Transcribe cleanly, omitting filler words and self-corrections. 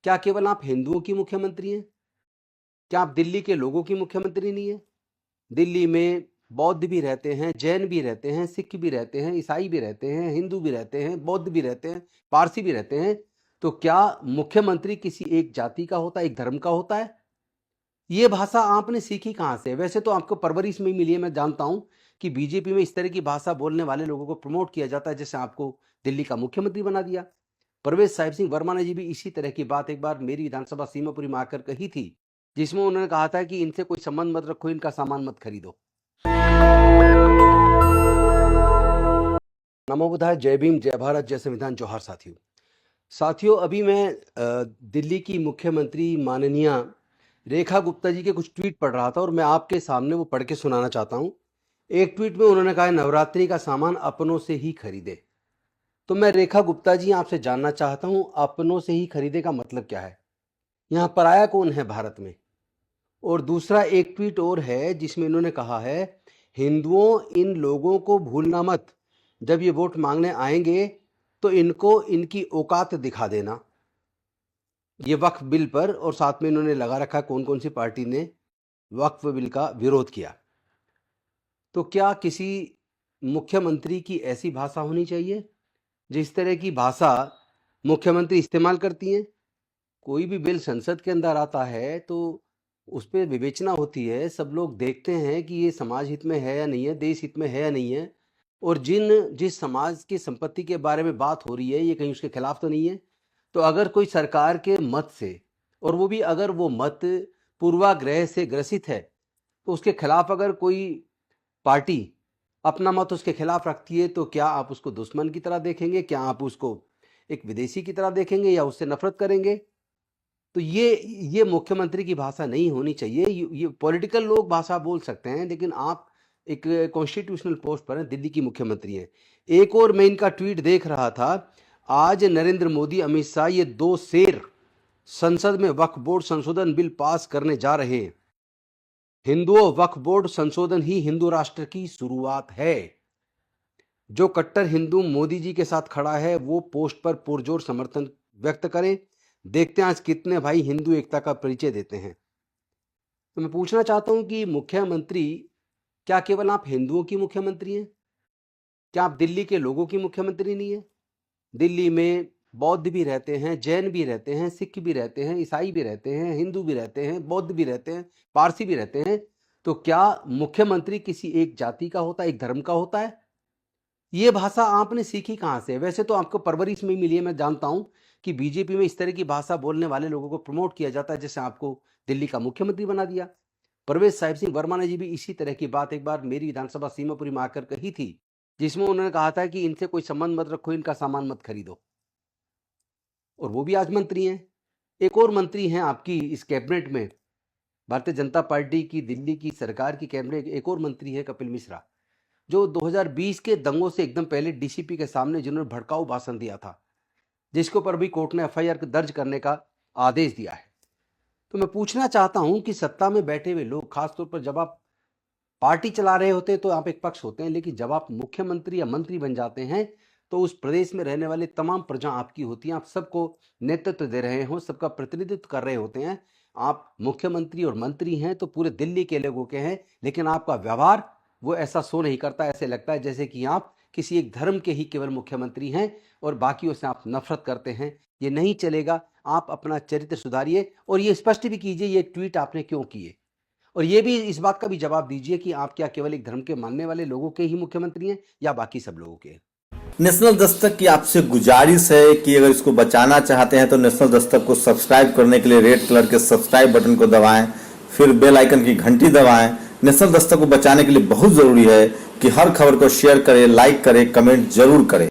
क्या केवल आप हिंदुओं की मुख्यमंत्री हैं? क्या आप दिल्ली के लोगों की मुख्यमंत्री नहीं है? दिल्ली में बौद्ध भी रहते हैं, जैन भी रहते हैं, सिख भी रहते हैं, ईसाई भी रहते हैं, हिंदू भी रहते हैं, बौद्ध भी रहते हैं, पारसी भी रहते हैं। तो क्या मुख्यमंत्री किसी एक जाति का होता है, एक धर्म का होता है? ये भाषा आपने सीखी कहाँ से? वैसे तो आपको परवरिश में ही मिली है। मैं जानता हूं कि बीजेपी में इस तरह की भाषा बोलने वाले लोगों को प्रमोट किया जाता है, जैसे आपको दिल्ली का मुख्यमंत्री बना दिया। परवेज साहिब सिंह वर्मा ने जी भी इसी तरह की बात एक बार मेरी विधानसभा सीमापुरी में आकर कही थी, जिसमें उन्होंने कहा था कि इनसे कोई संबंध मत रखो, इनका सामान मत खरीदो। नमो बुद्धाय, जय भीम, जय भारत, जय संविधान, जोहार साथियों। अभी मैं दिल्ली की मुख्यमंत्री माननीय रेखा गुप्ता जी के कुछ ट्वीट पढ़ रहा था और मैं आपके सामने वो पढ़ के सुनाना चाहता हूँ। एक ट्वीट में उन्होंने कहा है, नवरात्रि का सामान अपनों से ही खरीदे। तो मैं रेखा गुप्ता जी आपसे जानना चाहता हूँ, अपनों से ही खरीदे का मतलब क्या है? यहाँ पराया कौन है भारत में? और दूसरा एक ट्वीट और है जिसमें इन्होंने कहा है, हिंदुओं इन लोगों को भूलना मत, जब ये वोट मांगने आएंगे तो इनको इनकी औकात दिखा देना। ये वक्फ बिल पर, और साथ में इन्होंने लगा रखा कौन कौन सी पार्टी ने वक्फ बिल का विरोध किया। तो क्या किसी मुख्यमंत्री की ऐसी भाषा होनी चाहिए? जिस तरह की भाषा मुख्यमंत्री इस्तेमाल करती हैं। कोई भी बिल संसद के अंदर आता है तो उस पर विवेचना होती है, सब लोग देखते हैं कि ये समाज हित में है या नहीं है, देश हित में है या नहीं है, और जिस समाज की संपत्ति के बारे में बात हो रही है ये कहीं उसके खिलाफ तो नहीं है। तो अगर कोई सरकार के मत से, और वो भी अगर वो मत पूर्वाग्रह से ग्रसित है, तो उसके खिलाफ अगर कोई पार्टी अपना मत उसके खिलाफ रखती है, तो क्या आप उसको दुश्मन की तरह देखेंगे? क्या आप उसको एक विदेशी की तरह देखेंगे या उससे नफरत करेंगे? तो ये मुख्यमंत्री की भाषा नहीं होनी चाहिए। ये पॉलिटिकल लोग भाषा बोल सकते हैं, लेकिन आप एक कॉन्स्टिट्यूशनल पोस्ट पर हैं, दिल्ली की मुख्यमंत्री हैं। एक और मैं इनका ट्वीट देख रहा था, आज नरेंद्र मोदी, अमित शाह, ये दो शेर संसद में वक्फ बोर्ड संशोधन बिल पास करने जा रहे हैं। हिंदुओं, वक्फ बोर्ड संशोधन ही हिंदू राष्ट्र की शुरुआत है। जो कट्टर हिंदू मोदी जी के साथ खड़ा है वो पोस्ट पर पुरजोर समर्थन व्यक्त करें। देखते हैं आज कितने भाई हिंदू एकता का परिचय देते हैं। तो मैं पूछना चाहता हूं कि मुख्यमंत्री, क्या केवल आप हिंदुओं की मुख्यमंत्री हैं? क्या आप दिल्ली के लोगों की मुख्यमंत्री नहीं है? दिल्ली में बौद्ध भी रहते हैं, जैन भी रहते हैं, सिख भी रहते हैं, ईसाई भी रहते हैं, हिंदू भी रहते हैं, बौद्ध भी रहते हैं, पारसी भी रहते हैं। तो क्या मुख्यमंत्री किसी एक जाति का होता है, एक धर्म का होता है? ये भाषा आपने सीखी कहाँ से? वैसे तो आपको परवरिश में ही मिली है। मैं जानता हूं कि बीजेपी में इस तरह की भाषा बोलने वाले लोगों को प्रमोट किया जाता है, जैसे आपको दिल्ली का मुख्यमंत्री बना दिया। परवेज साहिब सिंह वर्मा ने जी भी इसी तरह की बात एक बार मेरी विधानसभा सीमापुरी में आकर कही थी, जिसमें उन्होंने कहा था कि इनसे कोई संबंध मत रखो, इनका सामान मत खरीदो। और वो भी आज मंत्री हैं। एक और मंत्री हैं आपकी इस कैबिनेट में, भारतीय जनता पार्टी की दिल्ली की सरकार की कैबिनेट, एक और मंत्री है कपिल मिश्रा, जो 2020 के दंगों से एकदम पहले डीसीपी के सामने जिन्होंने भड़काऊ भाषण दिया था, जिसके ऊपर भी कोर्ट ने एफआईआर दर्ज करने का आदेश दिया है। तो मैं पूछना चाहता हूं कि सत्ता में बैठे हुए लोग, खासतौर पर जब आप पार्टी चला रहे होते हैं तो आप एक पक्ष होते हैं, लेकिन जब आप मुख्यमंत्री या मंत्री बन जाते हैं तो उस प्रदेश में रहने वाले तमाम प्रजा आपकी होती हैं। आप सबको नेतृत्व दे रहे हो, सबका प्रतिनिधित्व कर रहे होते हैं। आप मुख्यमंत्री और मंत्री हैं तो पूरे दिल्ली के लोगों के हैं, लेकिन आपका व्यवहार वो ऐसा शो नहीं करता। ऐसे लगता है जैसे कि आप किसी एक धर्म के ही केवल मुख्यमंत्री हैं और बाकियों से आप नफरत करते हैं। ये नहीं चलेगा। आप अपना चरित्र सुधारिए और ये स्पष्ट भी कीजिए ये ट्वीट आपने क्यों किए, और ये भी इस बात का भी जवाब दीजिए कि आप क्या केवल एक धर्म के मानने वाले लोगों के ही मुख्यमंत्री हैं या बाकी सब लोगों के? नेशनल दस्तक की आपसे गुजारिश है कि अगर इसको बचाना चाहते हैं तो नेशनल दस्तक को सब्सक्राइब करने के लिए रेड कलर के सब्सक्राइब बटन को दबाएं, फिर बेल आइकन की घंटी दबाएं। नेशनल दस्तक को बचाने के लिए बहुत जरूरी है कि हर खबर को शेयर करें, लाइक करें, कमेंट जरूर करें।